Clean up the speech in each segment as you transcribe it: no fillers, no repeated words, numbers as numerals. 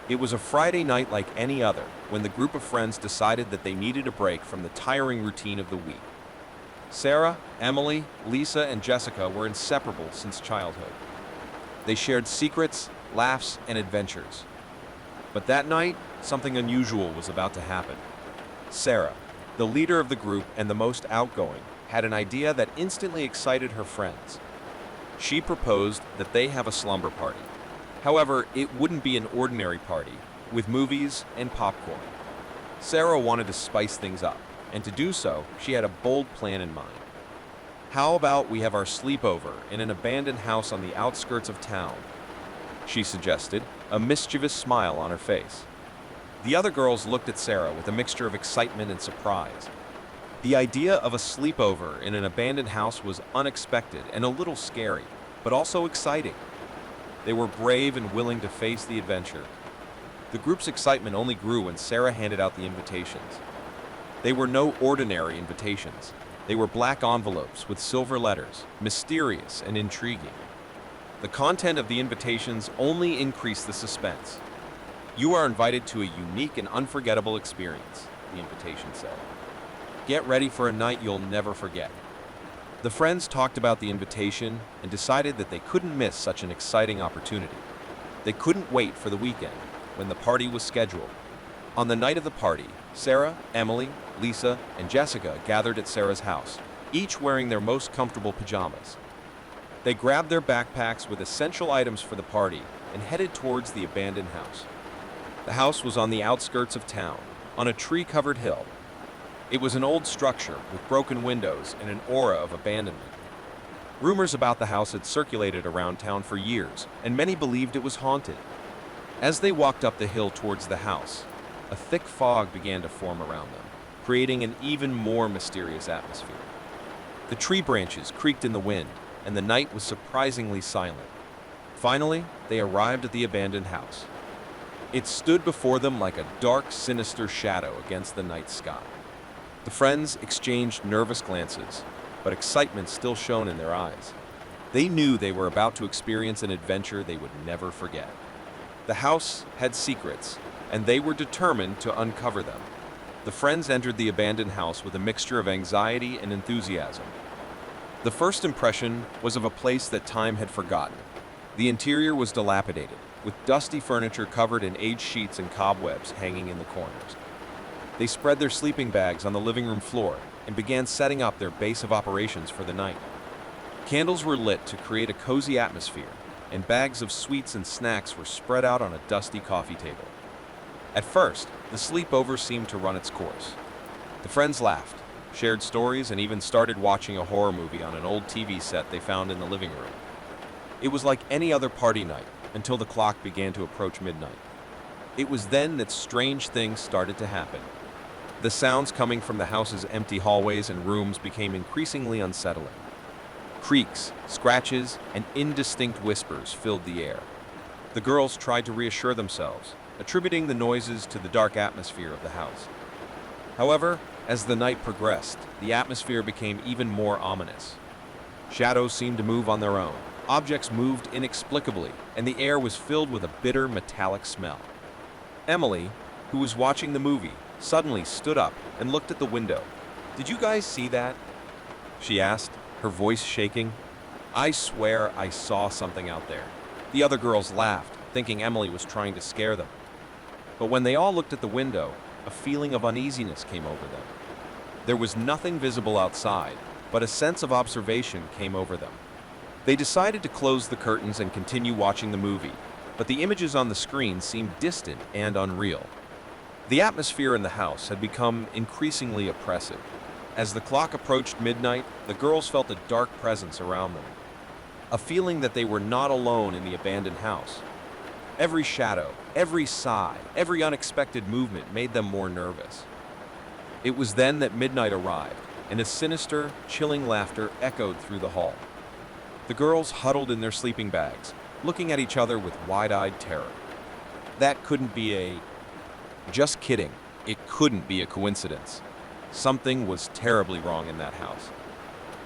It was a Friday night like any other when the group of friends decided that they needed a break from the tiring routine of the week. Sarah, Emily, Lisa, and Jessica were inseparable since childhood. They shared secrets, laughs, and adventures. But that night, something unusual was about to happen. Sarah, the leader of the group and the most outgoing, had an idea that instantly excited her friends. She proposed that they have a slumber party. However, it wouldn't be an ordinary party, with movies and popcorn. Sarah wanted to spice things up, and to do so, she had a bold plan in mind. How about we have our sleepover in an abandoned house on the outskirts of town? She suggested, a mischievous smile on her face. The other girls looked at Sarah with a mixture of excitement and surprise. The idea of a sleepover in an abandoned house was unexpected and a little scary, but also exciting. They were brave and willing to face the adventure. The group's excitement only grew when Sarah handed out the invitations. They were no ordinary invitations. They were black envelopes with silver letters, mysterious and intriguing. The content of the invitations only increased the suspense. You are invited to a unique and unforgettable experience, the invitation said. Get ready for a night you'll never forget. The friends talked about the invitation and decided that they couldn't miss such an exciting opportunity. They couldn't wait for the weekend, when the party was scheduled. On the night of the party, Sarah, Emily, Lisa, and Jessica gathered at Sarah's house, each wearing their most comfortable pajamas. They grabbed their backpacks with essential items for the party and headed towards the abandoned house. The house was on the outskirts of town, on a tree-covered hill. It was an old structure with broken windows and an aura of abandonment. Rumors about the house had circulated around town for years, and many believed it was haunted. As they walked up the hill towards the house, a thick fog began to form around them, creating an even more mysterious atmosphere. The tree branches creaked in the wind, and the night was surprisingly silent. Finally, they arrived at the abandoned house. It stood before them like a dark, sinister shadow against the night sky. The friends exchanged nervous glances, but excitement still shone in their eyes. They knew they were about to experience an adventure they would never forget. The house had secrets, and they were determined to uncover them. The friends entered the abandoned house with a mixture of anxiety and enthusiasm. The first impression was of a place that time had forgotten. The interior was dilapidated, with dusty furniture covered in aged sheets and cobwebs hanging in the corners. They spread their sleeping bags on the living room floor and began setting up their base of operations for the night. Candles were lit to create a cozy atmosphere, and bags of sweets and snacks were spread out on a dusty coffee table. At first, the sleepover seemed to run its course. The friends laughed, shared stories, and even started watching a horror movie on an old TV set they found in the living room. It was like any other party night until the clock began to approach midnight. It was then that strange things started to happen. The sounds coming from the house's empty hallways and rooms became increasingly unsettling. Creaks, scratches, and indistinct whispers filled the air. The girls tried to reassure themselves, attributing the noises to the dark atmosphere of the house. However, as the night progressed, the atmosphere became even more ominous. Shadows seemed to move on their own, objects moved inexplicably, and the air was filled with a bitter metallic smell. Emily, who was watching the movie, suddenly stood up and looked at the window. "Did you guys see that?" she asked, her voice shaking. "I swear I saw something out there." The other girls laughed, thinking Emily was trying to scare them. But when they all looked at the window, a feeling of uneasiness came over them. There was nothing visible outside, but a sense of observation came over them. They decided to close the curtains and continue watching the movie, but the images on the screen seemed distant and unreal. The atmosphere in the house had become increasingly oppressive. As the clock approached midnight, the girls felt a dark presence around them, a feeling that they were not alone in the abandoned house. Every shadow, every sigh, every unexpected movement made them more nervous. It was then that midnight arrived, and a sinister, chilling laughter echoed through the hall. The girls huddled in their sleeping bags, looking at each other with wide-eyed terror. That couldn't be Just kidding, it couldn't be a coincidence. Something was terribly wrong in that house.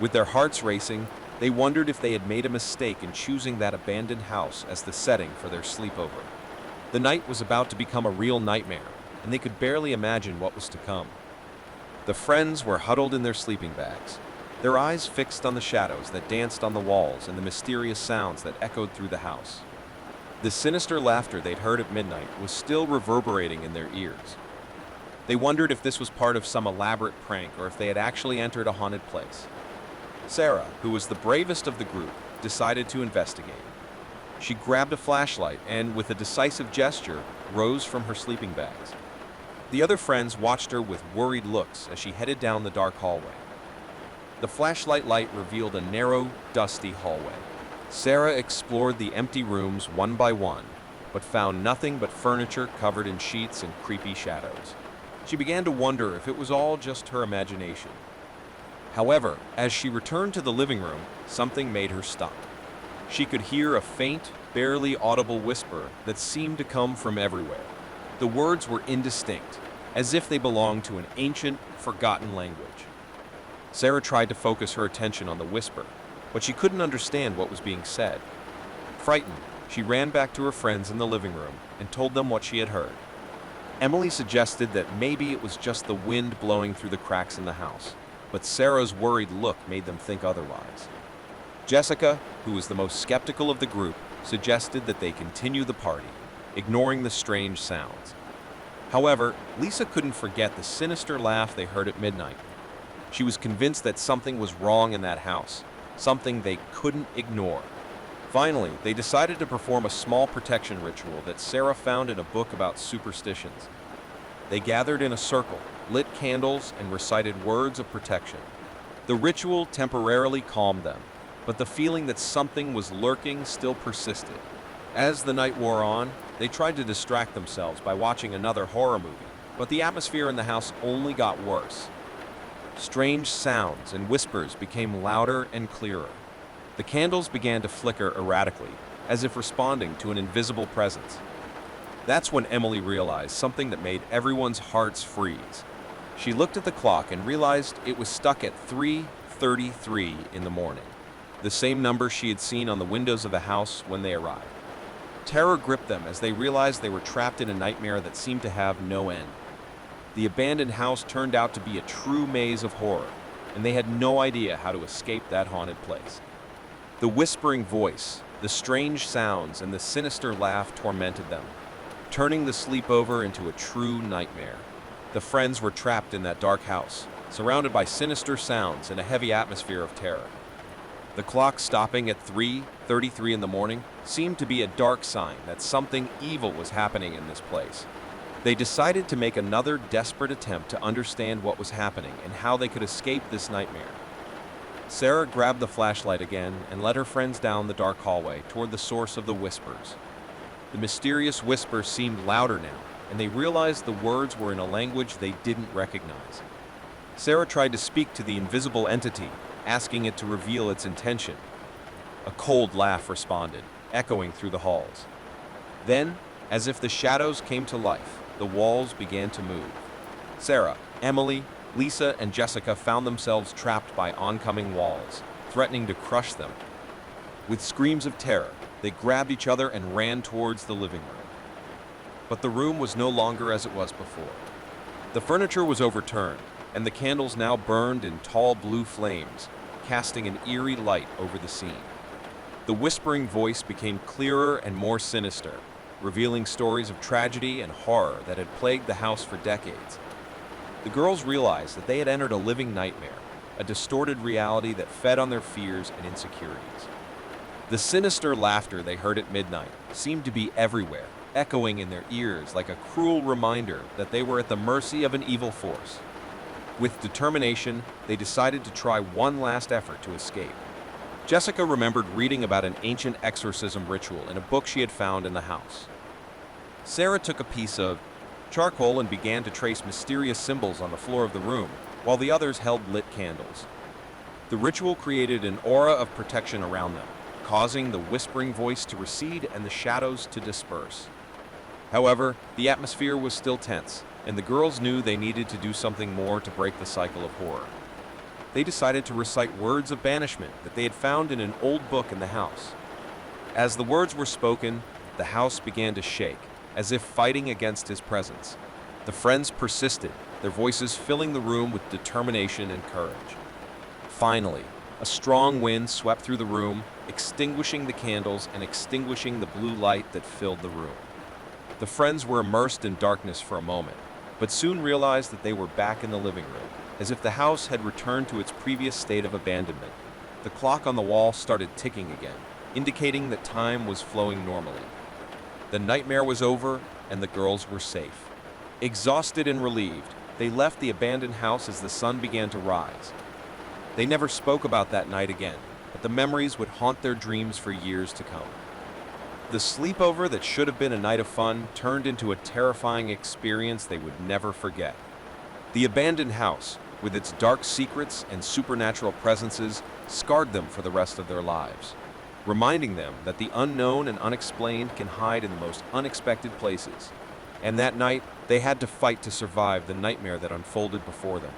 With their hearts racing, they wondered if they had made a mistake in choosing that abandoned house as the setting for their sleepover. The night was about to become a real nightmare, and they could barely imagine what was to come. The friends were huddled in their sleeping bags, their eyes fixed on the shadows that danced on the walls and the mysterious sounds that echoed through the house. The sinister laughter they'd heard at midnight was still reverberating in their ears. They wondered if this was part of some elaborate prank or if they had actually entered a haunted place. Sarah, who was the bravest of the group, decided to investigate. She grabbed a flashlight and, with a decisive gesture, rose from her sleeping bags. The other friends watched her with worried looks as she headed down the dark hallway. The flashlight light revealed a narrow, dusty hallway. Sarah explored the empty rooms one by one, but found nothing but furniture covered in sheets and creepy shadows. She began to wonder if it was all just her imagination. However, as she returned to the living room, something made her stop. She could hear a faint, barely audible whisper that seemed to come from everywhere. The words were indistinct, as if they belonged to an ancient, forgotten language. Sarah tried to focus her attention on the whisper, but she couldn't understand what was being said. Frightened, she ran back to her friends in the living room and told them what she had heard. Emily suggested that maybe it was just the wind blowing through the cracks in the house, but Sarah's worried look made them think otherwise. Jessica, who was the most skeptical of the group, suggested that they continue the party, ignoring the strange sounds. However, Lisa couldn't forget the sinister laugh they heard at midnight. She was convinced that something was wrong in that house, something they couldn't ignore. Finally, they decided to perform a small protection ritual that Sarah found in a book about superstitions. They gathered in a circle, lit candles, and recited words of protection. The ritual temporarily calmed them, but the feeling that something was lurking still persisted. As the night wore on, they tried to distract themselves by watching another horror movie, but the atmosphere in the house only got worse. Strange sounds and whispers became louder and clearer. The candles began to flicker erratically, as if responding to an invisible presence. That's when Emily realized something that made everyone's hearts freeze. She looked at the clock and realized it was stuck at 3:33 in the morning, the same number she had seen on the windows of the house when they arrived. Terror gripped them as they realized they were trapped in a nightmare that seemed to have no end. The abandoned house turned out to be a true maze of horror, and they had no idea how to escape that haunted place. The whispering voice, the strange sounds, and the sinister laugh tormented them, turning the sleepover into a true nightmare. The friends were trapped in that dark house, surrounded by sinister sounds and a heavy atmosphere of terror. The clock stopping at 3:33 in the morning seemed to be a dark sign that something evil was happening in this place. They decided to make another desperate attempt to understand what was happening and how they could escape this nightmare. Sarah grabbed the flashlight again and led her friends down the dark hallway toward the source of the whispers. The mysterious whisper seemed louder now, and they realized the words were in a language they didn't recognize. Sarah tried to speak to the invisible entity, asking it to reveal its intention. A cold laugh responded, echoing through the halls. Then, as if the shadows came to life, the walls began to move. Sarah, Emily, Lisa, and Jessica found themselves trapped by oncoming walls, threatening to crush them. With screams of terror, they grabbed each other and ran towards the living room. But the room was no longer as it was before. The furniture was overturned, and the candles now burned in tall blue flames, casting an eerie light over the scene. The whispering voice became clearer and more sinister, revealing stories of tragedy and horror that had plagued the house for decades. The girls realized that they had entered a living nightmare, a distorted reality that fed on their fears and insecurities. The sinister laughter they heard at midnight seemed to be everywhere, echoing in their ears like a cruel reminder that they were at the mercy of an evil force. With determination, they decided to try one last effort to escape. Jessica remembered reading about an ancient exorcism ritual in a book she had found in the house. Sarah took a piece of charcoal and began to trace mysterious symbols on the floor of the room, while the others held lit candles. The ritual created an aura of protection around them, causing the whispering voice to recede and the shadows to disperse. However, the atmosphere was still tense, and the girls knew they needed to do something more to break the cycle of horror. They decided to recite words of banishment that they had found in an old book in the house. As the words were spoken, the house began to shake, as if fighting against his presence. The friends persisted, their voices filling the room with determination and courage. Finally, a strong wind swept through the room, extinguishing the candles and extinguishing the blue light that filled the room. The friends were immersed in darkness for a moment, but soon realized that they were back in the living room, as if the house had returned to its previous state of abandonment. The clock on the wall started ticking again, indicating that time was flowing normally. The nightmare was over, and the girls were safe. Exhausted and relieved, they left the abandoned house as the sun began to rise. They never spoke about that night again, but the memories would haunt their dreams for years to come. The sleepover that should have been a night of fun turned into a terrifying experience they would never forget. The abandoned house, with its dark secrets and supernatural presences, scarred them for the rest of their lives, reminding them that the unknown and unexplained can hide in the most unexpected places. And that night, they had to fight to survive the nightmare that unfolded before them.